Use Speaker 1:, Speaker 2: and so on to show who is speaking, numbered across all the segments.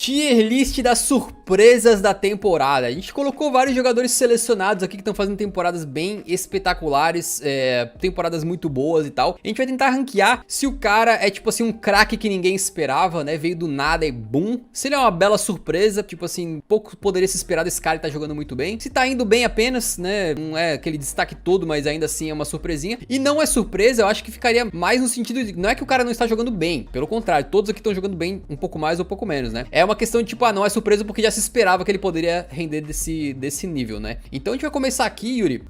Speaker 1: Tier list das surpresas da temporada. A gente colocou vários jogadores selecionados aqui que estão fazendo temporadas bem espetaculares, temporadas muito boas e tal. A gente vai tentar ranquear se o cara é tipo assim um craque que ninguém esperava, né? Veio do nada e boom. Se ele é uma bela surpresa, tipo assim, pouco poderia se esperar desse cara e tá jogando muito bem. Se tá indo bem apenas, né? Não é aquele destaque todo, mas ainda assim é uma surpresinha. E não é surpresa, eu acho que ficaria mais no sentido de, não é que o cara não está jogando bem, pelo contrário, todos aqui estão jogando bem um pouco mais ou um pouco menos, né? É uma questão de tipo, não é surpresa porque já se esperava que ele poderia render desse nível, né? Então a gente vai começar aqui, Yuri,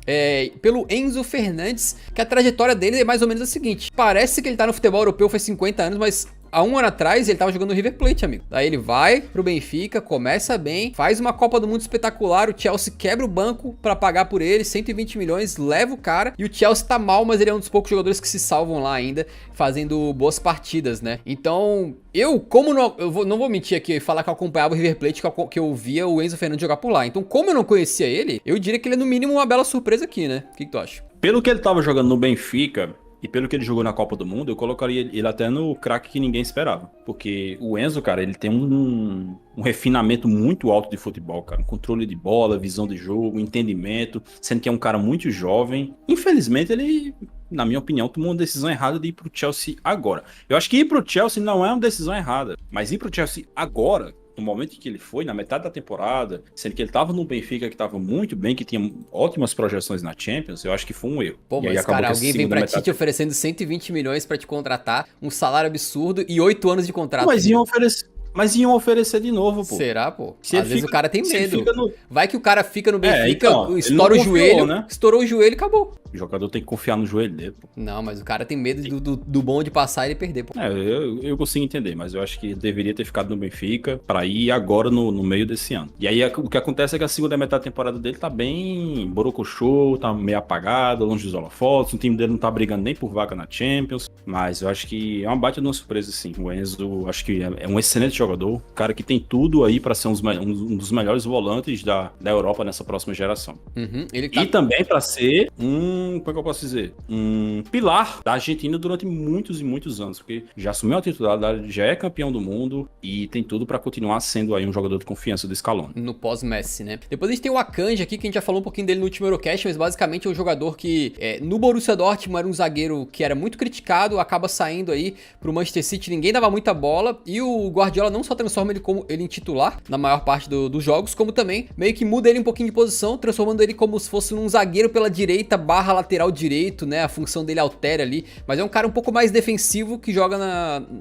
Speaker 1: pelo Enzo Fernandes, que a trajetória dele é mais ou menos a seguinte. Parece que ele tá no futebol europeu faz 50 anos, mas há um ano atrás ele tava jogando no River Plate, amigo. Daí ele vai pro Benfica, começa bem, faz uma Copa do Mundo espetacular, o Chelsea quebra o banco pra pagar por ele, 120 milhões, leva o cara, e o Chelsea tá mal, mas ele é um dos poucos jogadores que se salvam lá ainda, fazendo boas partidas, né? Então, não vou mentir aqui e falar que eu acompanhava o River Plate, que eu via o Enzo Fernandes jogar por lá. Então, como eu não conhecia ele, eu diria que ele é no mínimo uma bela surpresa aqui, né? O que tu acha?
Speaker 2: Pelo que ele tava jogando no Benfica, e pelo que ele jogou na Copa do Mundo, eu colocaria ele até no craque que ninguém esperava. Porque o Enzo, cara, ele tem um refinamento muito alto de futebol, cara. Controle de bola, visão de jogo, entendimento, sendo que é um cara muito jovem. Infelizmente, ele, na minha opinião, tomou uma decisão errada de ir pro Chelsea agora. Eu acho que ir pro Chelsea não é uma decisão errada, mas ir pro Chelsea agora, no momento em que ele foi, na metade da temporada, sendo que ele tava no Benfica, que tava muito bem, que tinha ótimas projeções na Champions, eu acho que foi um erro.
Speaker 1: Pô, mas cara, alguém vem pra ti te oferecendo 120 milhões pra te contratar, um salário absurdo e 8 anos de contrato.
Speaker 2: Mas iam oferecer de novo, pô.
Speaker 1: Será, pô? Às vezes o cara tem medo.
Speaker 2: No...
Speaker 1: Vai que o cara fica no Benfica,
Speaker 2: então,
Speaker 1: estoura o joelho, né? Estourou o joelho e acabou.
Speaker 2: O jogador tem que confiar no joelho dele, pô.
Speaker 1: Não, mas o cara tem medo do bom de passar e ele perder, pô.
Speaker 2: Eu consigo entender, mas eu acho que deveria ter ficado no Benfica pra ir agora no meio desse ano. E aí o que acontece é que a segunda metade da temporada dele tá bem borocochô, tá meio apagado, longe dos holofotes, o time dele não tá brigando nem por vaga na Champions, mas eu acho que é uma baita de uma surpresa, sim. O Enzo, acho que é um excelente jogador, cara que tem tudo aí pra ser um dos melhores volantes da Europa nessa próxima geração.
Speaker 1: Uhum,
Speaker 2: E também pra ser como é que eu posso dizer? Um pilar da Argentina durante muitos e muitos anos, porque já assumiu a titularidade, já é campeão do mundo e tem tudo pra continuar sendo aí um jogador de confiança do Scaloni.
Speaker 1: No pós-Messi, né? Depois a gente tem o Akanji aqui, que a gente já falou um pouquinho dele no último Eurocast, mas basicamente é um jogador que no Borussia Dortmund era um zagueiro que era muito criticado, acaba saindo aí pro Manchester City, ninguém dava muita bola, e o Guardiola não só transforma ele em titular na maior parte dos jogos, como também meio que muda ele um pouquinho de posição, transformando ele como se fosse um zagueiro pela direita barra lateral direito, né? A função dele altera ali, mas é um cara um pouco mais defensivo que joga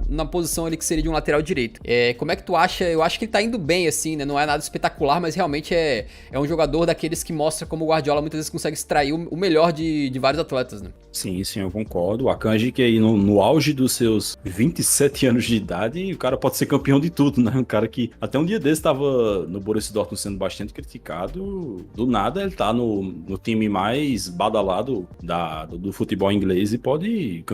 Speaker 1: na posição ali que seria de um lateral direito. Como é que tu acha? Eu acho que ele tá indo bem, assim, né? Não é nada espetacular, mas realmente é um jogador daqueles que mostra como o Guardiola muitas vezes consegue extrair o melhor de vários atletas, né?
Speaker 2: Sim, eu concordo. O Akanji, que aí no auge dos seus 27 anos de idade, o cara pode ser campeão de tudo, né? Um cara que até um dia desse estava no Borussia Dortmund sendo bastante criticado. Do nada ele tá no time mais badalado do futebol inglês e pode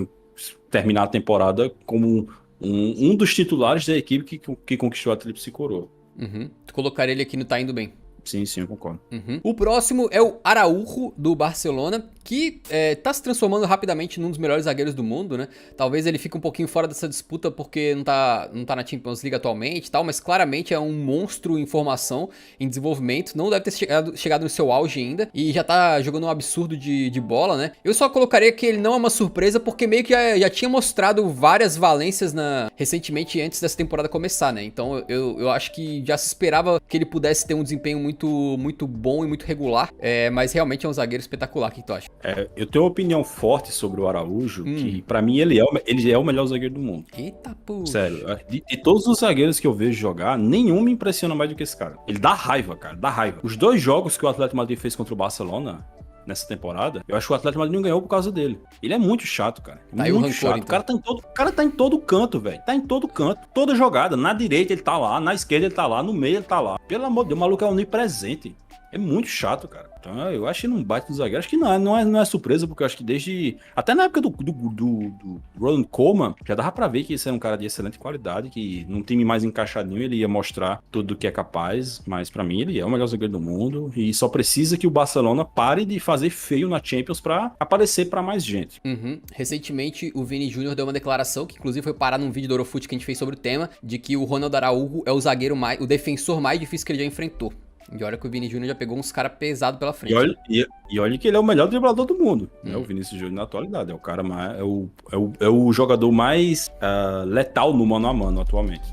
Speaker 2: terminar a temporada como um dos titulares da equipe que conquistou a Tríplice Coroa.
Speaker 1: Uhum. Tu colocaria ele aqui no Tá Indo Bem.
Speaker 2: Sim, eu concordo.
Speaker 1: Uhum. O próximo é o Araújo, do Barcelona, que tá se transformando rapidamente num dos melhores zagueiros do mundo, né? Talvez ele fique um pouquinho fora dessa disputa porque não tá na Champions League atualmente e tal, mas claramente é um monstro em formação, em desenvolvimento, não deve ter chegado no seu auge ainda, e já tá jogando um absurdo de bola, né? Eu só colocaria que ele não é uma surpresa porque meio que já tinha mostrado várias valências recentemente antes dessa temporada começar, né? Então eu acho que já se esperava que ele pudesse ter um desempenho muito bô e muito regular, mas realmente é um zagueiro espetacular. O que tu acha?
Speaker 2: Eu tenho uma opinião forte sobre o Araújo, que pra mim ele é o melhor zagueiro do mundo.
Speaker 1: Eita, pô.
Speaker 2: Sério, de todos os zagueiros que eu vejo jogar, nenhum me impressiona mais do que esse cara. Ele dá raiva, cara, dá raiva. Os 2 jogos que o Atlético Madrid fez contra o Barcelona nessa temporada, eu acho que o Atlético Madrid não ganhou por causa dele. Ele é muito chato, cara.
Speaker 1: Tá
Speaker 2: muito
Speaker 1: rancor,
Speaker 2: chato.
Speaker 1: Então.
Speaker 2: O cara tá em todo canto, velho. Tá em todo canto. Toda jogada. Na direita ele tá lá, na esquerda ele tá lá, no meio ele tá lá. Pelo amor de Deus, o maluco é onipresente. É muito chato, cara. Então eu acho que não bate no zagueiro. Acho que não é surpresa, porque eu acho que desde. Até na época do Ronald Koeman, já dava pra ver que esse era um cara de excelente qualidade, que num time mais encaixadinho ele ia mostrar tudo o que é capaz. Mas pra mim ele é o melhor zagueiro do mundo. E só precisa que o Barcelona pare de fazer feio na Champions pra aparecer pra mais gente.
Speaker 1: Uhum. Recentemente, o Vini Júnior deu uma declaração, que inclusive foi parar num vídeo do Eurofute que a gente fez sobre o tema, de que o Ronald Araújo é o defensor mais difícil que ele já enfrentou. E olha que o Vini Júnior já pegou uns caras pesados pela frente.
Speaker 2: E olha que ele é o melhor driblador do mundo, né? O
Speaker 1: Hum.
Speaker 2: Vinícius Júnior na atualidade. É o cara mais. É o jogador mais letal no mano a mano atualmente.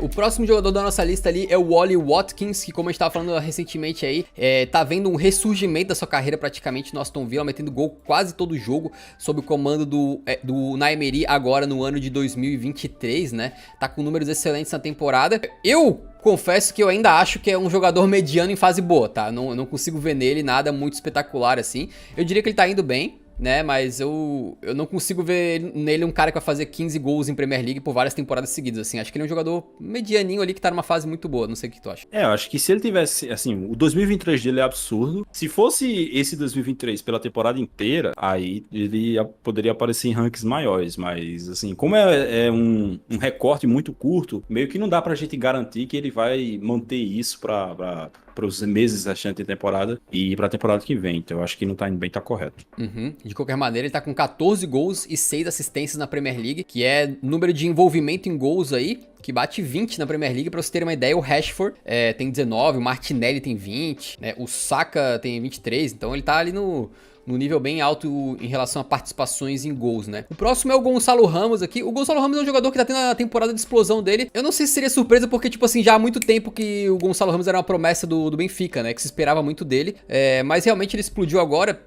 Speaker 1: O próximo jogador da nossa lista ali é o Ollie Watkins, que como a gente tava falando recentemente aí, tá vendo um ressurgimento da sua carreira praticamente no Aston Villa, metendo gol quase todo jogo, sob o comando do Unai Emery agora no ano de 2023, né? Tá com números excelentes na temporada. Eu confesso que eu ainda acho que é um jogador mediano em fase boa, tá? Não consigo ver nele nada muito espetacular assim. Eu diria que ele tá indo bem, né? Mas eu não consigo ver nele um cara que vai fazer 15 gols em Premier League por várias temporadas seguidas, assim. Acho que ele é um jogador medianinho ali que tá numa fase muito boa. Não sei o que tu acha.
Speaker 2: Eu acho que se ele tivesse, assim, o 2023 dele é absurdo. Se fosse esse 2023 pela temporada inteira, aí ele poderia aparecer em rankings maiores. Mas, assim, como é um recorte muito curto, meio que não dá pra gente garantir que ele vai manter isso para os meses restantes de temporada e pra temporada que vem. Então eu acho que não tá indo bem, tá correto.
Speaker 1: Uhum. De qualquer maneira, ele tá com 14 gols e 6 assistências na Premier League, que é número de envolvimento em gols aí, que bate 20 na Premier League. Pra você ter uma ideia, o Rashford tem 19, o Martinelli tem 20, né? O Saka tem 23, então ele tá ali no nível bem alto em relação a participações em gols, né? O próximo é o Gonçalo Ramos aqui. O Gonçalo Ramos é um jogador que tá tendo a temporada de explosão dele. Eu não sei se seria surpresa, porque, tipo assim, já há muito tempo que o Gonçalo Ramos era uma promessa do Benfica, né? Que se esperava muito dele. Mas realmente ele explodiu agora,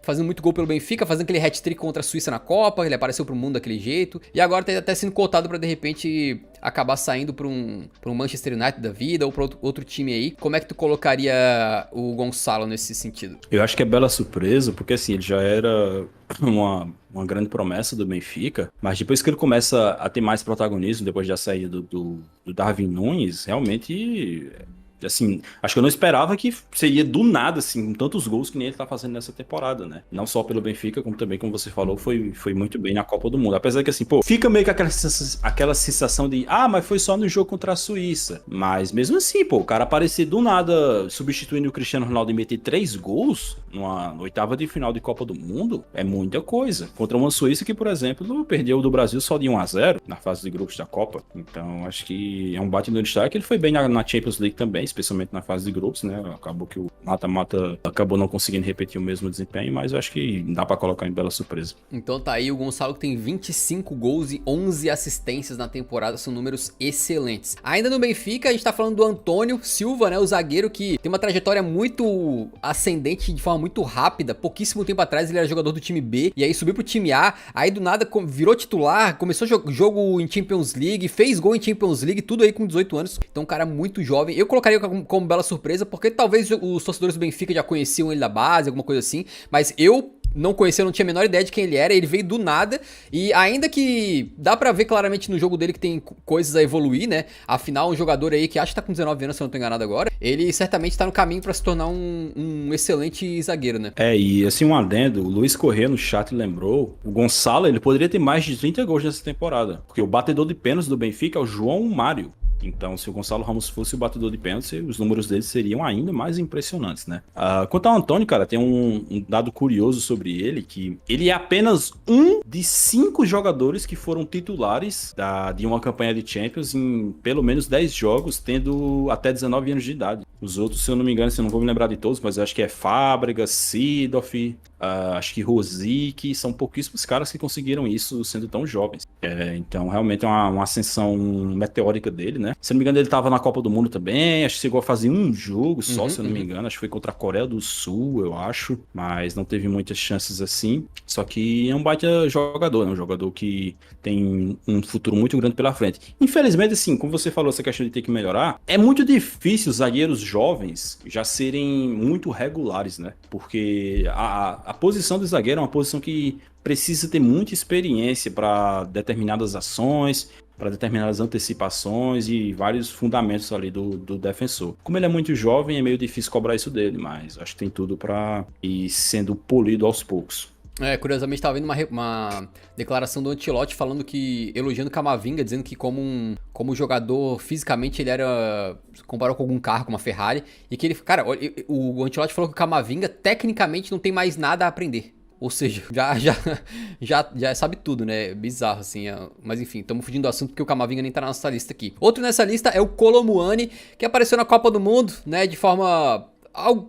Speaker 1: fazendo muito gol pelo Benfica, fazendo aquele hat-trick contra a Suíça na Copa. Ele apareceu pro mundo daquele jeito. E agora tá até sendo cotado pra, de repente, acabar saindo pra um Manchester United da vida ou pra outro time aí. Como é que tu colocaria o Gonçalo nesse sentido?
Speaker 2: Eu acho que é bela surpresa, porque assim, ele já era uma grande promessa do Benfica, mas depois que ele começa a ter mais protagonismo, depois da saída do Darwin Núñez, realmente, assim, acho que eu não esperava que seria do nada, assim, com tantos gols que nem ele tá fazendo nessa temporada, né? Não só pelo Benfica, como também, como você falou, foi muito bem na Copa do Mundo. Apesar que, assim, pô, fica meio que aquela sensação de, mas foi só no jogo contra a Suíça. Mas mesmo assim, pô, o cara aparecer do nada, substituindo o Cristiano Ronaldo e meter 3 gols numa oitava de final de Copa do Mundo, é muita coisa. Contra uma Suíça que, por exemplo, perdeu do Brasil só de 1-0 na fase de grupos da Copa. Então, acho que é um bate no destaque. Ele foi bem na Champions League também, especialmente na fase de grupos, né? Acabou que o mata-mata acabou não conseguindo repetir o mesmo desempenho, mas eu acho que dá pra colocar em bela surpresa.
Speaker 1: Então tá aí o Gonçalo, que tem 25 gols e 11 assistências na temporada, são números excelentes. Ainda no Benfica, a gente tá falando do Antônio Silva, né? O zagueiro que tem uma trajetória muito ascendente, de forma muito rápida. Pouquíssimo tempo atrás ele era jogador do time B, e aí subiu pro time A, aí do nada virou titular, começou jogo em Champions League, fez gol em Champions League, tudo aí com 18 anos. Então um cara muito jovem. Eu colocaria como bela surpresa, porque talvez os torcedores do Benfica já conheciam ele da base, alguma coisa assim, mas eu não conhecia, não tinha a menor ideia de quem ele era. Ele veio do nada, e ainda que dá pra ver claramente no jogo dele que tem coisas a evoluir, né? Afinal, um jogador aí que acho que tá com 19 anos, se eu não tô enganado agora, ele certamente tá no caminho pra se tornar um excelente zagueiro, né?
Speaker 2: E assim, um adendo, o Luiz Corrêa no chat lembrou, o Gonçalo, ele poderia ter mais de 30 gols nessa temporada, porque o batedor de pênaltis do Benfica é o João Mário. Então, se o Gonçalo Ramos fosse o batedor de pênalti, os números dele seriam ainda mais impressionantes, né? Quanto ao Antônio, cara, tem um dado curioso sobre ele, que ele é apenas um de 5 jogadores que foram titulares de uma campanha de Champions em pelo menos 10 jogos, tendo até 19 anos de idade. Os outros, se eu não me engano, eu não vou me lembrar de todos, mas eu acho que é Fábregas, Seedorf, acho que Rosic, são pouquíssimos caras que conseguiram isso sendo tão jovens. Então, realmente é uma ascensão meteórica dele, né? Se eu não me engano, ele tava na Copa do Mundo também, acho que chegou a fazer um jogo só, se eu não me engano, acho que foi contra a Coreia do Sul, eu acho, mas não teve muitas chances assim. Só que é um baita jogador, né? Um jogador que tem um futuro muito grande pela frente. Infelizmente, assim, como você falou, essa questão de ter que melhorar, é muito difícil os zagueiros jovens já serem muito regulares, né? Porque a posição do zagueiro é uma posição que precisa ter muita experiência para determinadas ações. para determinadas antecipações e vários fundamentos ali do defensor. Como ele é muito jovem, é meio difícil cobrar isso dele, mas acho que tem tudo para ir sendo polido aos poucos.
Speaker 1: Curiosamente, tava vendo uma declaração do Ancelotti falando que, elogiando o Camavinga, dizendo que como jogador, fisicamente ele era, comparou com algum carro, com uma Ferrari, e que ele, cara, o Ancelotti falou que o Camavinga tecnicamente não tem mais nada a aprender. Ou seja, já sabe tudo, né? Bizarro, assim. Mas enfim, estamos fugindo do assunto porque o Camavinga nem tá na nossa lista aqui. Outro nessa lista é o Kolo Muani, que apareceu na Copa do Mundo, né? De forma...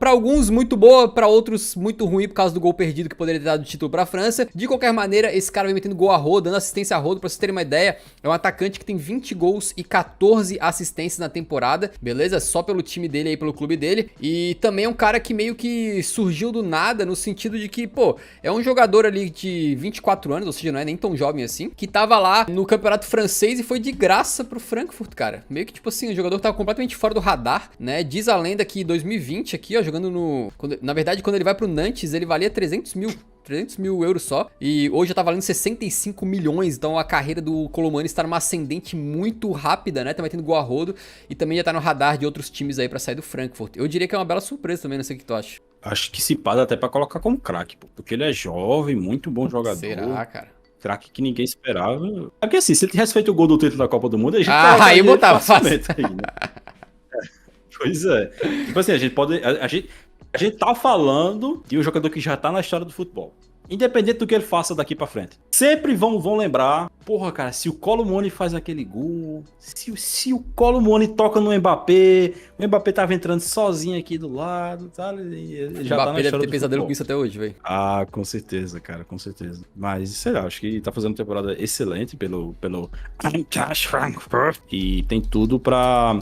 Speaker 1: Pra alguns muito boa, pra outros muito ruim por causa do gol perdido que poderia ter dado o título pra França. De qualquer maneira, esse cara vem metendo gol a rodo, dando assistência a rodo. Pra vocês terem uma ideia, é um atacante que tem 20 gols e 14 assistências na temporada, beleza? Só pelo time dele aí, pelo clube dele. E também é um cara que meio que surgiu do nada, no sentido de que, pô, é um jogador ali de 24 anos, ou seja, não é nem tão jovem assim, que tava lá no campeonato francês e foi de graça pro Frankfurt, cara. Meio que tipo assim, um jogador que tava completamente fora do radar, né? Diz a lenda que em 2020 aqui, ó, jogando no... Na verdade, quando ele vai pro Nantes, ele valia 300 mil euros só, e hoje já tá valendo 65 milhões, então a carreira do Kolo Muani está numa ascendente muito rápida, né, tá metendo gol a rodo, e também já tá no radar de outros times aí pra sair do Frankfurt. Eu diria que é uma bela surpresa também, não sei o que tu acha.
Speaker 2: Acho que se passa até pra colocar como craque, porque ele é jovem, muito bom jogador.
Speaker 1: Será, cara?
Speaker 2: Craque que ninguém esperava. É porque assim, se ele tivesse feito o gol do título da Copa do Mundo, a gente
Speaker 1: aí botava fácil.
Speaker 2: Aí, né? Pois é. Tipo assim, a gente tá falando de um jogador que já tá na história do futebol. Independente do que ele faça daqui pra frente. Sempre vão lembrar, porra, cara, se o Kolo Muani faz aquele gol, se o Kolo Muani toca no Mbappé, o Mbappé tava entrando sozinho aqui do lado, sabe? Ele já tá na história do futebol. O Mbappé deve ter pesadelo
Speaker 1: com isso até hoje, velho.
Speaker 2: Ah, com certeza, cara, com certeza. Mas, sei lá, acho que tá fazendo uma temporada excelente pelo Eintracht Frankfurt. E tem tudo pra...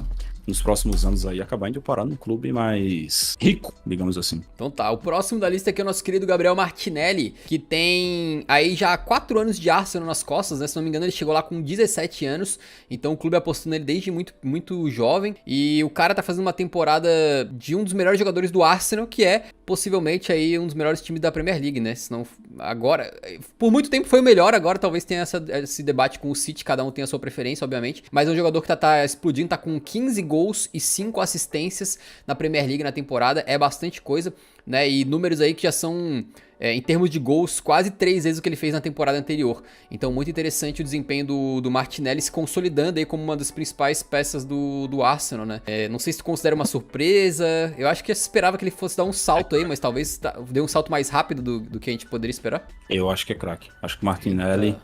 Speaker 2: nos próximos anos aí, acabar indo parar num clube mais rico, digamos assim.
Speaker 1: Então tá, o próximo da lista aqui é o nosso querido Gabriel Martinelli, que tem aí já 4 anos de Arsenal nas costas, né? Se não me engano, ele chegou lá com 17 anos, então o clube apostou nele desde muito, muito jovem, e o cara tá fazendo uma temporada de um dos melhores jogadores do Arsenal, que é possivelmente aí um dos melhores times da Premier League, né? Senão, agora, por muito tempo foi o melhor, agora talvez tenha esse debate com o City, cada um tem a sua preferência, obviamente, mas é um jogador que tá explodindo, tá com 15 gols e 5 assistências na Premier League na temporada, é bastante coisa, né? E números aí que já são, em termos de gols, quase 3 vezes o que ele fez na temporada anterior. Então, muito interessante o desempenho do Martinelli se consolidando aí como uma das principais peças do Arsenal, né? Não sei se tu considera uma surpresa, eu acho que eu esperava que ele fosse dar um salto aí, mas talvez dê um salto mais rápido do que a gente poderia esperar.
Speaker 2: Eu acho que é craque. Acho que o Martinelli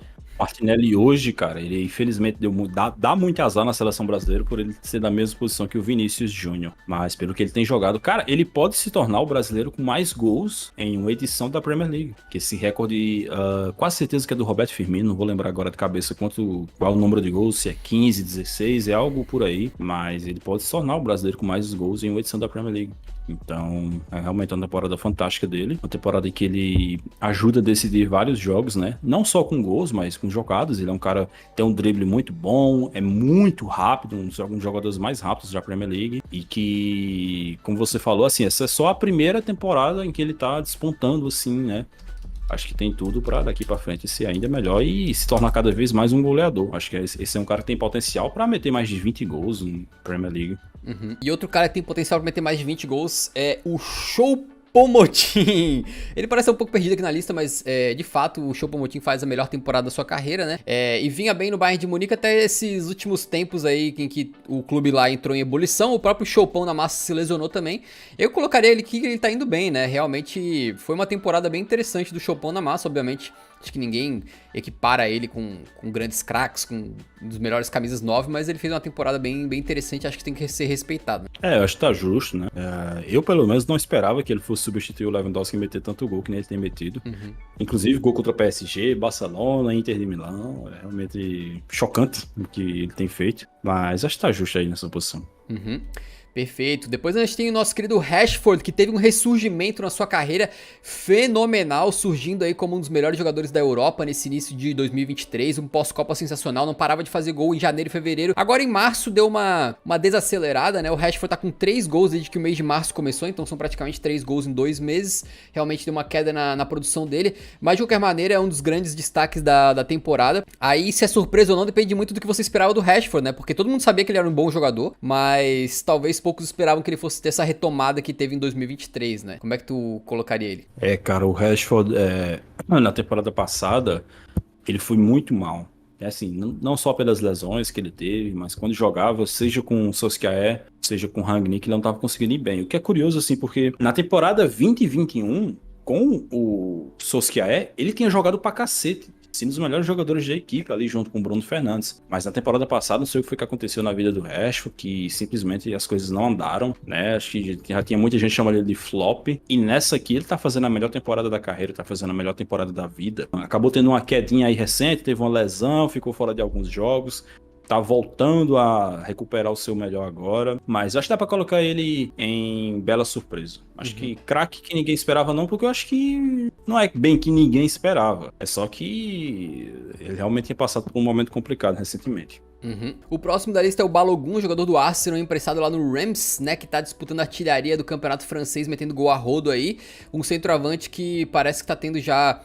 Speaker 2: hoje, cara, ele infelizmente dá muito azar na seleção brasileira por ele ser da mesma posição que o Vinícius Júnior. Mas pelo que ele tem jogado, cara, ele pode se tornar o brasileiro com mais gols em uma edição da Premier League. Que esse recorde, quase certeza que é do Roberto Firmino, não vou lembrar agora de cabeça qual o número de gols, se é 15, 16, é algo por aí. Mas ele pode se tornar o brasileiro com mais gols em uma edição da Premier League. Então, é realmente uma temporada fantástica dele. Uma temporada em que ele ajuda a decidir vários jogos, né? Não só com gols, mas com jogadas. Ele é um cara que tem um drible muito bom, é muito rápido, um dos jogadores mais rápidos da Premier League. E que, como você falou, assim, essa é só a primeira temporada em que ele tá despontando, assim, né? Acho que tem tudo pra daqui pra frente ser ainda melhor e se tornar cada vez mais um goleador. Acho que esse é um cara que tem potencial pra meter mais de 20 gols na Premier League.
Speaker 1: Uhum. E outro cara que tem potencial pra meter mais de 20 gols é o Choupo-Moting. Ele parece um pouco perdido aqui na lista, mas de fato o Choupo-Moting faz a melhor temporada da sua carreira, né? E vinha bem no Bayern de Munique até esses últimos tempos aí em que o clube lá entrou em ebulição. O próprio Choupão na massa se lesionou também. Eu colocaria ele aqui que ele tá indo bem, né? Realmente foi uma temporada bem interessante do Choupão na massa, obviamente. Acho que ninguém equipara ele com grandes craques, com um dos melhores camisas 9, mas ele fez uma temporada bem interessante, acho que tem que ser respeitado.
Speaker 2: Eu acho que tá justo, né? Eu, pelo menos, não esperava que ele fosse substituir o Lewandowski e meter tanto gol que nem ele tem metido. Uhum. Inclusive, gol contra o PSG, Barcelona, Inter de Milão. É realmente chocante o que ele tem feito. Mas acho que tá justo aí nessa posição.
Speaker 1: Uhum. Perfeito. Depois a gente tem o nosso querido Rashford, que teve um ressurgimento na sua carreira fenomenal, surgindo aí como um dos melhores jogadores da Europa nesse início de 2023, um pós-Copa sensacional, não parava de fazer gol em janeiro e fevereiro. Agora em março deu uma desacelerada, né? O Rashford tá com 3 gols desde que o mês de março começou, então são praticamente 3 gols em 2 meses. Realmente deu uma queda na produção dele, mas de qualquer maneira é um dos grandes destaques da temporada. Aí se é surpresa ou não depende muito do que você esperava do Rashford, né? Porque todo mundo sabia que ele era um bom jogador, mas talvez poucos esperavam que ele fosse ter essa retomada que teve em 2023, né? Como é que tu colocaria ele?
Speaker 2: Cara, o Rashford, na temporada passada, ele foi muito mal. É assim, não só pelas lesões que ele teve, mas quando jogava, seja com o Solskjaer, seja com o Rangnick, ele não estava conseguindo ir bem. O que é curioso, assim, porque na temporada 20 e 21, com o Solskjaer, ele tinha jogado pra cacete. Sendo um dos melhores jogadores da equipe ali junto com o Bruno Fernandes. Mas na temporada passada, não sei o que foi que aconteceu na vida do Rashford, que simplesmente as coisas não andaram, né? Acho que já tinha muita gente chamando ele de flop. E nessa aqui ele tá fazendo a melhor temporada da carreira, tá fazendo a melhor temporada da vida. Acabou tendo uma quedinha aí recente, teve uma lesão, ficou fora de alguns jogos. Tá voltando a recuperar o seu melhor agora. Mas acho que dá pra colocar ele em bela surpresa. Acho que craque que ninguém esperava não, porque eu acho que não é bem que ninguém esperava. É só que ele realmente tinha passado por um momento complicado recentemente.
Speaker 1: Uhum. O próximo da lista é o Balogun, jogador do Arsenal, emprestado lá no Reims, né, que tá disputando a artilharia do campeonato francês, metendo gol a rodo aí. Um centroavante que parece que tá tendo já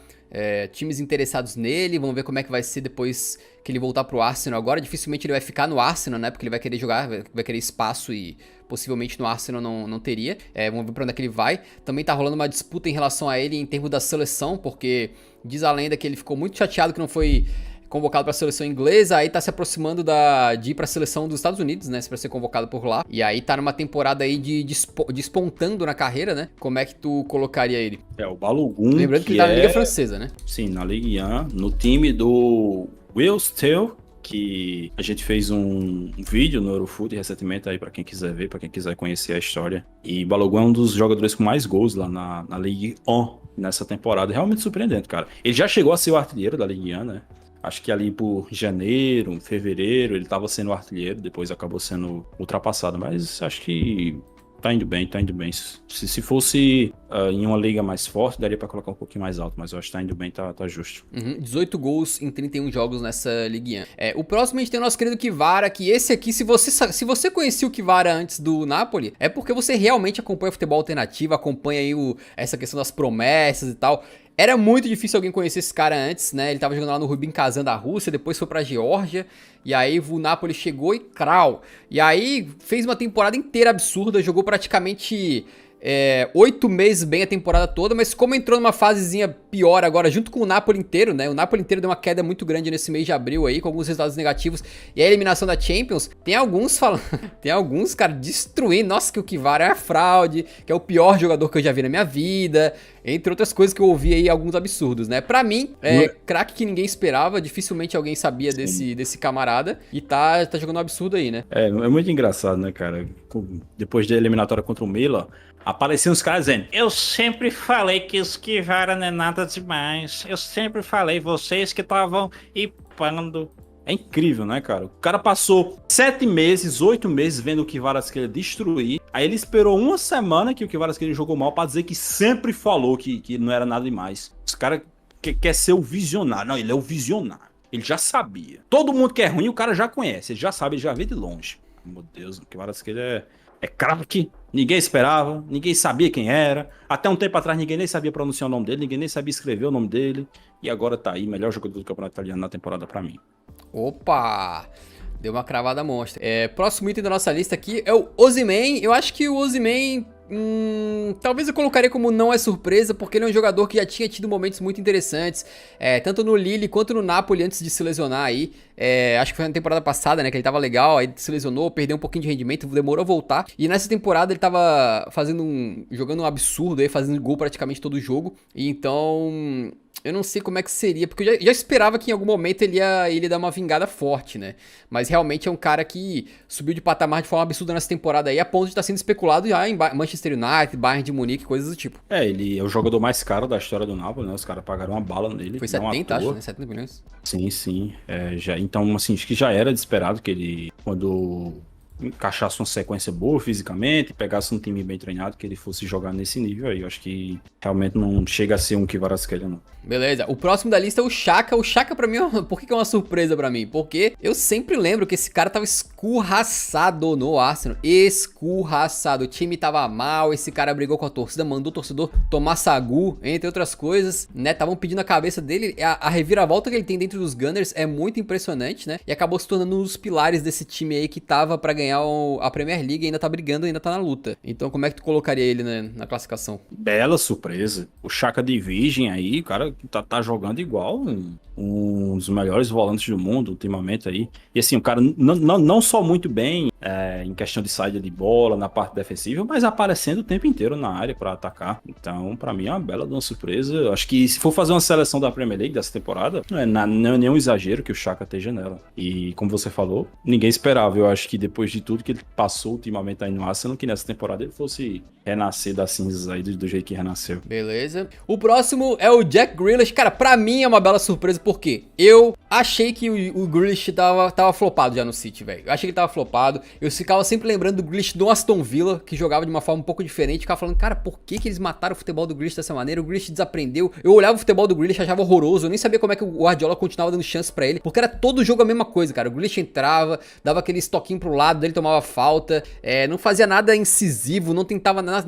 Speaker 1: times interessados nele. Vamos ver como é que vai ser depois que ele voltar pro Arsenal agora. Dificilmente ele vai ficar no Arsenal, né, porque ele vai querer jogar, vai querer espaço e possivelmente no Arsenal não teria. Vamos ver pra onde é que ele vai. Também tá rolando uma disputa em relação a ele em termos da seleção, porque diz a lenda que ele ficou muito chateado que não foi convocado para a seleção inglesa, aí tá se aproximando de ir para a seleção dos Estados Unidos, né, para ser convocado por lá. E aí tá numa temporada aí de despontando na carreira, né? Como é que tu colocaria ele?
Speaker 2: O Balogun,
Speaker 1: lembrando que ele tá na Liga Francesa, né?
Speaker 2: Sim, na Ligue 1, no time do Will Steele, que a gente fez um vídeo no Eurofoot recentemente aí para quem quiser ver, para quem quiser conhecer a história. E Balogun é um dos jogadores com mais gols lá na Ligue 1 nessa temporada. Realmente surpreendente, cara. Ele já chegou a ser o artilheiro da Ligue 1, né? Acho que ali por janeiro, fevereiro, ele estava sendo artilheiro, depois acabou sendo ultrapassado. Mas acho que tá indo bem, tá indo bem. Se fosse em uma liga mais forte, daria para colocar um pouquinho mais alto, mas eu acho que tá indo bem, tá justo.
Speaker 1: 18 gols em 31 jogos nessa Ligue 1. O próximo a gente tem o nosso querido Kvara, que esse aqui, se você conhecia o Kvara antes do Napoli, é porque você realmente acompanha futebol alternativo, acompanha aí essa questão das promessas e tal. Era muito difícil alguém conhecer esse cara antes, né? Ele tava jogando lá no Rubin Kazan da Rússia, depois foi pra Geórgia, e aí o Napoli chegou e crau. E aí fez uma temporada inteira absurda, jogou praticamente 8 meses bem a temporada toda, mas como entrou numa fasezinha pior agora, junto com o Napoli inteiro, né? O Napoli inteiro deu uma queda muito grande nesse mês de abril aí, com alguns resultados negativos, e a eliminação da Champions, tem alguns falando, tem alguns, cara, destruindo, nossa, que o Kvara é uma fraude, que é o pior jogador que eu já vi na minha vida, entre outras coisas que eu ouvi aí, alguns absurdos, né? Pra mim, craque que ninguém esperava, dificilmente alguém sabia desse camarada, e tá jogando um absurdo aí, né?
Speaker 2: É muito engraçado, né, cara? Depois da eliminatória contra o Milan, apareciam os caras dizendo: eu sempre falei que esse Kvara não é nada demais. Eu sempre falei, vocês que estavam hipando. É incrível, né, cara? O cara passou 7 meses, 8 meses vendo o Kvaratskhelia destruir. Aí ele esperou uma semana que o Kvaratskhelia jogou mal pra dizer que sempre falou que não era nada demais. Os caras quer ser o visionário. Não, ele é o visionário. Ele já sabia. Todo mundo que é ruim, o cara já conhece. Ele já sabe, ele já vê de longe. Meu Deus, o Kvaratskhelia é craque. Ninguém esperava, ninguém sabia quem era. Até um tempo atrás ninguém nem sabia pronunciar o nome dele, ninguém nem sabia escrever o nome dele. E agora tá aí, melhor jogador do campeonato italiano na temporada pra mim.
Speaker 1: Opa! Deu uma cravada monstra. Próximo item da nossa lista aqui é o Osimhen. Eu acho que o Osimhen, talvez eu colocaria como não é surpresa, porque ele é um jogador que já tinha tido momentos muito interessantes, tanto no Lille quanto no Napoli antes de se lesionar aí. Acho que foi na temporada passada, né, que ele tava legal, aí se lesionou, perdeu um pouquinho de rendimento, demorou a voltar. E nessa temporada ele tava jogando um absurdo aí, fazendo gol praticamente todo o jogo. E então eu não sei como é que seria, porque eu já esperava que em algum momento ele ia dar uma vingada forte, né? Mas realmente é um cara que subiu de patamar de forma absurda nessa temporada aí, a ponto de estar sendo especulado já em Manchester United, Bayern de Munique, coisas do tipo.
Speaker 2: Ele é o jogador mais caro da história do Napoli, né? Os caras pagaram uma bala nele.
Speaker 1: Foi 70, acho, né? 70 milhões.
Speaker 2: Sim, sim. Então, assim, acho que já era de esperado que ele, quando encaixasse uma sequência boa fisicamente, pegasse um time bem treinado, que ele fosse jogar nesse nível aí. Eu acho que realmente não chega a ser um Kvaratskhelia, não.
Speaker 1: Beleza, o próximo da lista é o Xhaka. O Xhaka pra mim, por que é uma surpresa pra mim? Porque eu sempre lembro que esse cara tava escurraçado no Arsenal. Escurraçado, o time tava mal, esse cara brigou com a torcida, mandou o torcedor tomar sagu, entre outras coisas, né? Estavam pedindo a cabeça dele. A reviravolta que ele tem dentro dos Gunners é muito impressionante, né? E acabou se tornando um dos pilares desse time aí que tava pra ganhar a Premier League e ainda tá brigando, ainda tá na luta. Então como é que tu colocaria ele na classificação?
Speaker 2: Bela surpresa. O Xhaka de Virgem aí, o cara tá jogando igual um dos melhores volantes do mundo ultimamente aí. E assim, o cara não só muito bem em questão de saída de bola, na parte defensiva, mas aparecendo o tempo inteiro na área para atacar. Então, para mim é uma bela de uma surpresa. Eu acho que se for fazer uma seleção da Premier League dessa temporada, não é nenhum exagero que o Xhaka esteja nela. E como você falou, ninguém esperava. Eu acho que depois de tudo que ele passou ultimamente aí no Arsenal, que nessa temporada ele fosse renascer das cinzas aí do jeito que renasceu.
Speaker 1: Beleza. O próximo é o Jack Grealish. Cara, pra mim é uma bela surpresa, porque eu achei que o Grealish tava flopado já no City, velho. Eu achei que ele tava flopado. Eu ficava sempre lembrando do Grealish do Aston Villa, que jogava de uma forma um pouco diferente. Ficava falando, cara, por que eles mataram o futebol do Grealish dessa maneira? O Grealish desaprendeu. Eu olhava o futebol do Grealish, achava horroroso. Eu nem sabia como é que o Guardiola continuava dando chance pra ele, porque era todo jogo a mesma coisa, cara. O Grealish entrava, dava aquele estoquinho pro lado dele, tomava falta, não fazia nada incisivo, não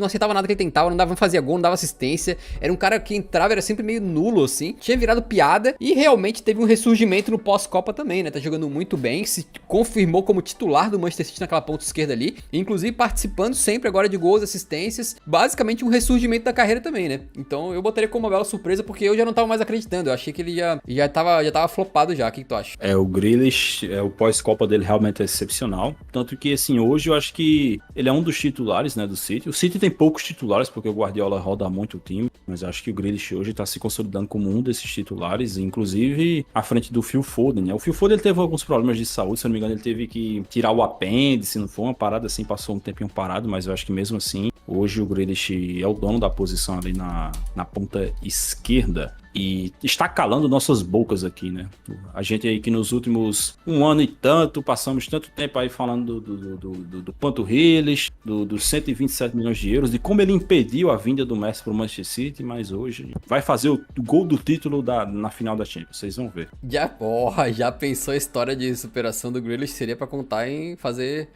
Speaker 1: acertava nada que ele tentava, não fazia gol, não dava assistência. Era um cara que entrava, era sempre meio nulo, assim. Tinha virado piada e realmente teve um ressurgimento no pós-Copa também, né? Tá jogando muito bem, se confirmou como titular do Manchester City naquela ponta esquerda ali, inclusive participando sempre agora de gols, assistências, basicamente um ressurgimento da carreira também, né? Então eu botaria como uma bela surpresa, porque eu já não tava mais acreditando, eu achei que ele já tava flopado já. O que tu acha?
Speaker 2: O Grealish, o pós-Copa dele realmente é excepcional, tanto que assim, hoje eu acho que ele é um dos titulares, né, do City. O City tem poucos titulares, porque o Guardiola roda muito o time, mas eu acho que o Grealish hoje tá se consolidando como um desses titulares, inclusive à frente do Phil Foden, né? O Phil Foden ele teve alguns problemas de saúde, se eu não me engano, ele teve que tirar o apêndice, não foi uma parada assim, passou um tempinho parado, mas eu acho que mesmo assim, hoje o Grealish é o dono da posição ali na ponta esquerda. E está calando nossas bocas aqui, né? A gente aí que nos últimos um ano e tanto, passamos tanto tempo aí falando do Panturrilhas, dos 127 milhões de euros, de como ele impediu a vinda do Messi para o Manchester City, mas hoje vai fazer o gol do título na final da Champions, vocês vão ver.
Speaker 1: Já pensou a história de superação do Grealish? Seria para contar em fazer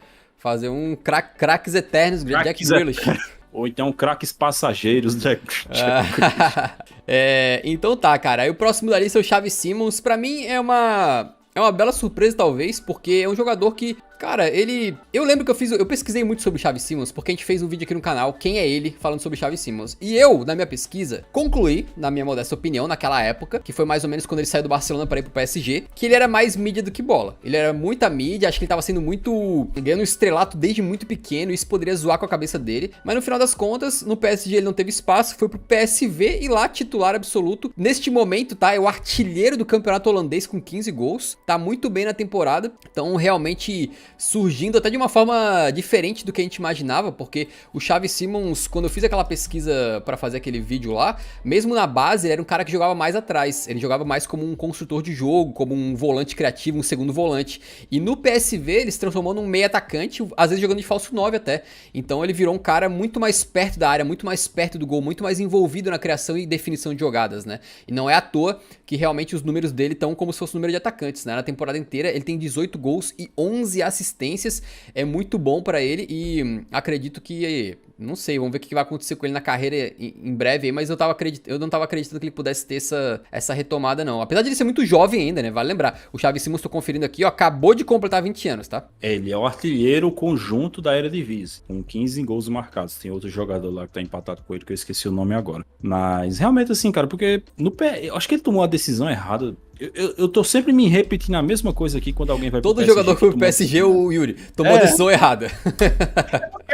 Speaker 1: um craques eternos, Jack Grealish.
Speaker 2: Ou então craques passageiros, Jack.
Speaker 1: Então tá, cara. Aí o próximo da lista é o Xavi Simons. Pra mim é uma bela surpresa, talvez, porque é um jogador que, cara, eu lembro que eu pesquisei muito sobre o Xavi Simons, porque a gente fez um vídeo aqui no canal, quem é ele, falando sobre o Xavi Simons. E eu, na minha pesquisa, concluí, na minha modesta opinião, naquela época, que foi mais ou menos quando ele saiu do Barcelona para ir pro PSG, que ele era mais mídia do que bola. Ele era muita mídia, acho que ele tava sendo ganhando um estrelato desde muito pequeno, e isso poderia zoar com a cabeça dele. Mas no final das contas, no PSG ele não teve espaço, foi pro PSV e lá titular absoluto. Neste momento, tá, é o artilheiro do campeonato holandês com 15 gols, tá muito bem na temporada, então realmente surgindo até de uma forma diferente do que a gente imaginava, porque o Xavi Simons, quando eu fiz aquela pesquisa pra fazer aquele vídeo lá, mesmo na base, ele era um cara que jogava mais atrás, ele jogava mais como um construtor de jogo, como um volante criativo, um segundo volante, e no PSV ele se transformou num meio atacante, às vezes jogando de falso 9 até, então ele virou um cara muito mais perto da área, muito mais perto do gol, muito mais envolvido na criação e definição de jogadas, né, e não é à toa que realmente os números dele estão como se fosse o número de atacantes, né, na temporada inteira ele tem 18 gols e 11 assistências, é muito bom pra ele e acredito que, não sei, vamos ver o que vai acontecer com ele na carreira em breve aí, mas eu não tava acreditando que ele pudesse ter essa retomada não, apesar de ele ser muito jovem ainda, né, vale lembrar, o Xavi Simons, tô conferindo aqui, ó, acabou de completar 20 anos, tá?
Speaker 2: Ele é o artilheiro conjunto da Eredivisie, com 15 gols marcados, tem outro jogador lá que tá empatado com ele, que eu esqueci o nome agora, mas realmente assim, cara, porque eu acho que ele tomou a decisão errada. Eu tô sempre me repetindo a mesma coisa aqui quando alguém vai
Speaker 1: pro PSG. Todo jogador que foi pro PSG, o Yuri, tomou a decisão errada.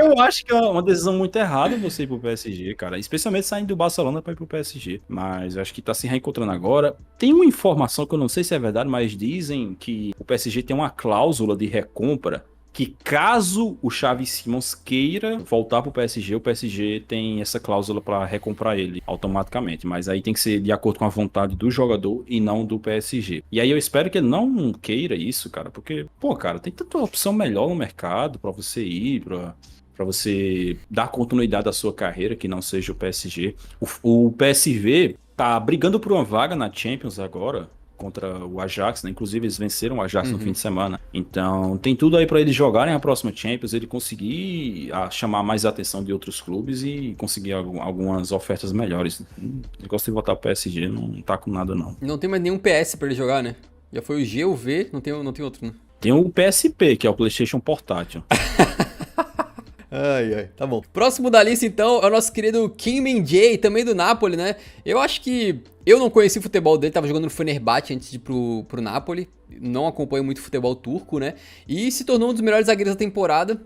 Speaker 2: Eu acho que é uma decisão muito errada você ir pro PSG, cara. Especialmente saindo do Barcelona pra ir pro PSG. Mas eu acho que tá se reencontrando agora. Tem uma informação que eu não sei se é verdade, mas dizem que o PSG tem uma cláusula de recompra que caso o Xavi Simons queira voltar pro PSG, o PSG tem essa cláusula pra recomprar ele automaticamente. Mas aí tem que ser de acordo com a vontade do jogador e não do PSG. E aí eu espero que ele não queira isso, cara, porque, pô, cara, tem tanta opção melhor no mercado pra você ir, pra você dar continuidade à sua carreira, que não seja o PSG. O PSV tá brigando por uma vaga na Champions agora, contra o Ajax, né? Inclusive eles venceram o Ajax no fim de semana. Então tem tudo aí pra eles jogarem a próxima Champions, ele conseguir chamar mais a atenção de outros clubes e conseguir algumas ofertas melhores. O negócio de votar pro PSG não tá com nada, não.
Speaker 1: Não tem mais nenhum PS pra ele jogar, né? Já foi o G, o V, não tem outro, né?
Speaker 2: Tem o PSP, que é o PlayStation Portátil.
Speaker 1: Ai, ai, tá bom. Próximo da lista, então, é o nosso querido Kim Min-jae, também do Napoli, né? Eu acho que eu não conheci o futebol dele, tava jogando no Fenerbahçe antes de ir pro Napoli. Não acompanho muito futebol turco, né? E se tornou um dos melhores zagueiros da temporada.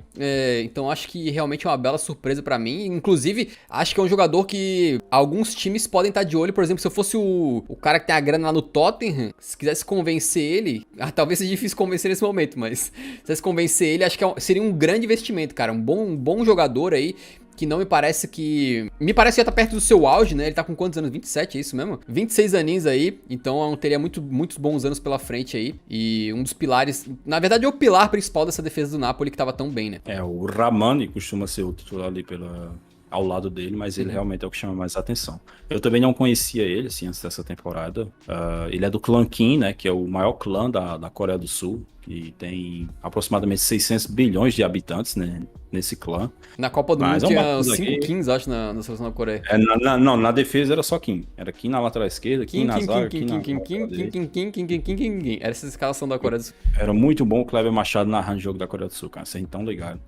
Speaker 1: Então acho que realmente é uma bela surpresa pra mim. Inclusive, acho que é um jogador que alguns times podem estar de olho. Por exemplo, se eu fosse o cara que tem a grana lá no Tottenham, se quisesse convencer ele... talvez seja difícil convencer nesse momento, mas se quisesse convencer ele, acho que seria um grande investimento, cara. Um bom jogador aí. Que não me parece que... Me parece que já tá perto do seu auge, né? Ele tá com quantos anos? 27, é isso mesmo? 26 aninhos aí. Então teria muitos bons anos pela frente aí. E um dos pilares... Na verdade é o pilar principal dessa defesa do Napoli que tava tão bem, né?
Speaker 2: O Ramani costuma ser o titular ali ao lado dele, mas ele realmente é o que chama mais atenção. Eu também não conhecia ele, assim, antes dessa temporada. Ele é do clã Kim, né? Que é o maior clã da Coreia do Sul. Que tem aproximadamente 600 bilhões de habitantes, né, nesse clã.
Speaker 1: Na Copa do Mundo tinha 5 Kings, acho, na seleção da Coreia.
Speaker 2: Na defesa era só Kim. Era Kim na lateral esquerda, Kim na zaga, Kim na
Speaker 1: Kim. Era essa escalação da Coreia do Sul.
Speaker 2: Era muito bom o Kleber Machado narrando o jogo da Coreia do Sul, cara. Vocês estão ligados.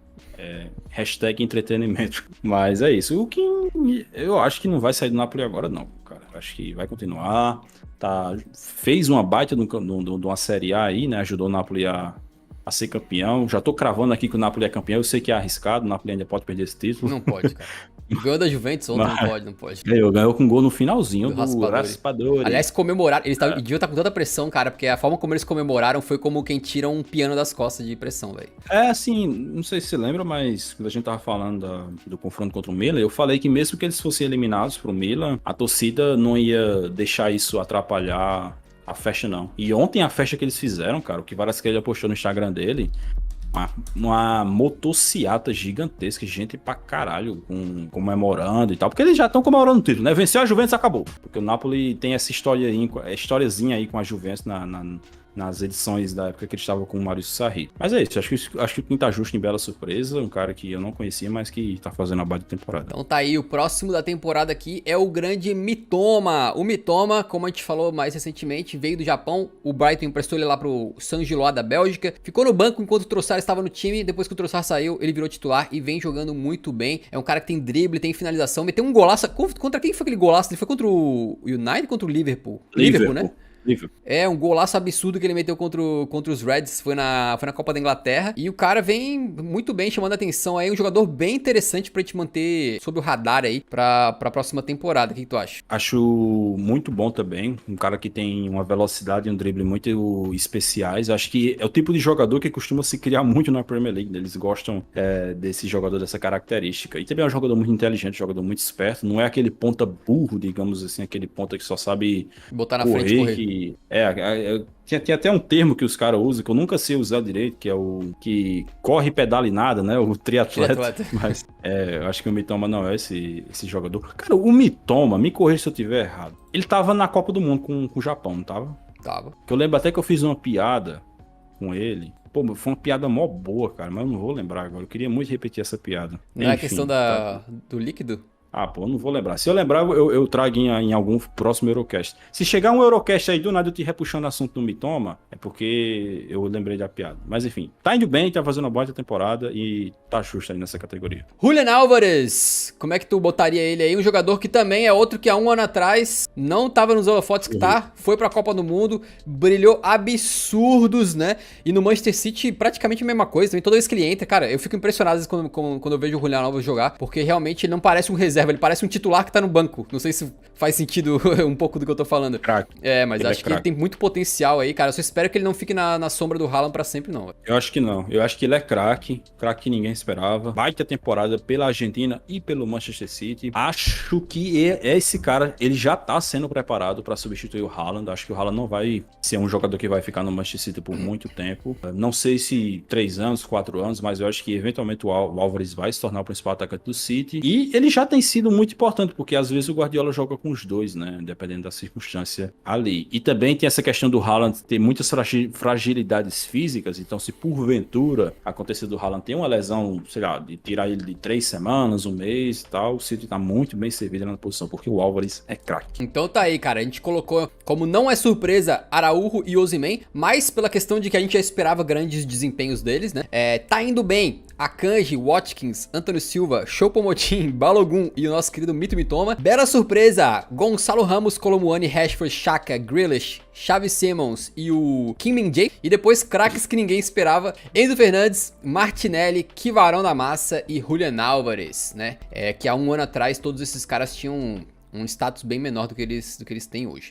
Speaker 2: Hashtag entretenimento. Mas é isso. O Kim, eu acho que não vai sair do Napoli agora, não, cara. Eu acho que vai continuar. Fez uma baita de uma Série A aí, né? Ajudou o Napoli a ser campeão. Já tô cravando aqui que o Napoli é campeão. Eu sei que é arriscado, o Napoli ainda pode perder esse título.
Speaker 1: Não pode, cara. Ganhou da Juventus ontem, não pode.
Speaker 2: Ganhou com gol no finalzinho do Raspadori.
Speaker 1: Aliás, comemoraram. Eles deviam estar com tanta pressão, cara, porque a forma como eles comemoraram foi como quem tira um piano das costas de pressão, velho.
Speaker 2: Assim, não sei se você lembra, mas quando a gente tava falando do confronto contra o Milan, eu falei que mesmo que eles fossem eliminados pro Milan, a torcida não ia deixar isso atrapalhar a festa, não. E ontem a festa que eles fizeram, cara, o que Kvaratskhelia postou no Instagram dele, uma motociata gigantesca, gente pra caralho comemorando e tal, porque eles já estão comemorando o título, né? Venceu a Juventus, acabou. Porque o Napoli tem essa historiazinha aí com a Juventus nas edições da época que ele estava com o Maurício Sarri. Mas é isso, acho que o Quinta Justo em bela surpresa, um cara que eu não conhecia, mas que tá fazendo a baita temporada.
Speaker 1: Então tá aí, o próximo da temporada aqui é o grande Mitoma. O Mitoma, como a gente falou mais recentemente, veio do Japão, o Brighton emprestou ele lá pro San Gilois da Bélgica, ficou no banco enquanto o Trossard estava no time, depois que o Trossard saiu, ele virou titular e vem jogando muito bem. É um cara que tem drible, tem finalização, meteu um golaço. Contra quem foi aquele golaço? Ele foi contra o United, contra o Liverpool? Liverpool, né? É, um golaço absurdo que ele meteu contra os Reds, foi na Copa da Inglaterra. E o cara vem muito bem, chamando a atenção aí, um jogador bem interessante pra gente manter sob o radar aí pra próxima temporada. O que tu acha?
Speaker 2: Acho muito bom também, um cara que tem uma velocidade e um drible muito especiais. Acho que é o tipo de jogador que costuma se criar muito na Premier League, né? Eles gostam desse jogador, dessa característica. E também é um jogador muito inteligente, um jogador muito esperto, não é aquele ponta burro, digamos assim, aquele ponta que só sabe
Speaker 1: botar na frente e correr.
Speaker 2: Tem até um termo que os caras usam, que eu nunca sei usar direito, que é o que corre e pedala e nada, né? O triatleta. Mas eu acho que o Mitoma não é esse jogador. Cara, o Mitoma, me corrija se eu estiver errado. Ele tava na Copa do Mundo com o Japão, não tava?
Speaker 1: Tava.
Speaker 2: Que eu lembro até que eu fiz uma piada com ele. Pô, foi uma piada mó boa, cara, mas eu não vou lembrar agora. Eu queria muito repetir essa piada.
Speaker 1: Não é a questão do líquido?
Speaker 2: Pô, não vou lembrar. Se eu lembrar, eu trago em algum próximo Eurocast. Se chegar um Eurocast aí do nada eu te repuxando assunto do Mitoma, é porque eu lembrei da piada. Mas enfim, tá indo bem, tá fazendo uma boa temporada e tá justo aí nessa categoria.
Speaker 1: Julian Álvares, como é que tu botaria ele aí? Um jogador que também é outro que há um ano atrás não tava nos holofotes que tá, foi pra Copa do Mundo, brilhou absurdos, né? E no Manchester City praticamente a mesma coisa, também toda vez que ele entra, cara, eu fico impressionado às vezes quando eu vejo o Julian Alves jogar, porque realmente ele não parece um reserva, ele parece um titular que tá no banco. Não sei se faz sentido um pouco do que eu tô falando.
Speaker 2: Craque.
Speaker 1: Mas acho que ele tem muito potencial aí, cara. Eu só espero que ele não fique na sombra do Haaland pra sempre, não.
Speaker 2: Eu acho que não. Eu acho que ele é craque que ninguém esperava. Baita temporada pela Argentina e pelo Manchester City. Acho que esse cara, ele já tá sendo preparado pra substituir o Haaland. Acho que o Haaland não vai ser um jogador que vai ficar no Manchester City por muito tempo. Não sei se 3 anos, 4 anos, mas eu acho que eventualmente o Álvares vai se tornar o principal atacante do City. E ele já tem sido muito importante, porque às vezes o Guardiola joga com os dois, né? Dependendo da circunstância ali. E também tem essa questão do Haaland ter muitas fragilidades físicas, então se porventura acontecer do Haaland ter uma lesão, sei lá, de tirar ele de 3 semanas, um mês e tal, o City tá muito bem servido na posição, porque o Álvares é craque.
Speaker 1: Então tá aí, cara, a gente colocou como não é surpresa Araújo e Osimhen, mas pela questão de que a gente já esperava grandes desempenhos deles, né? Tá indo bem Akanji, Watkins, Antônio Silva, Choupo-Moting, Balogun e o nosso querido Mito Mitoma. Bela surpresa, Gonçalo Ramos, Colomwani, Rashford, Xhaka, Grealish, Xavi Simons e o Kim Min-jae. E depois craques que ninguém esperava, Enzo Fernandes, Martinelli, Kivarão da Massa e Julian Álvares, né? Que há um ano atrás todos esses caras tinham um status bem menor do que eles têm hoje.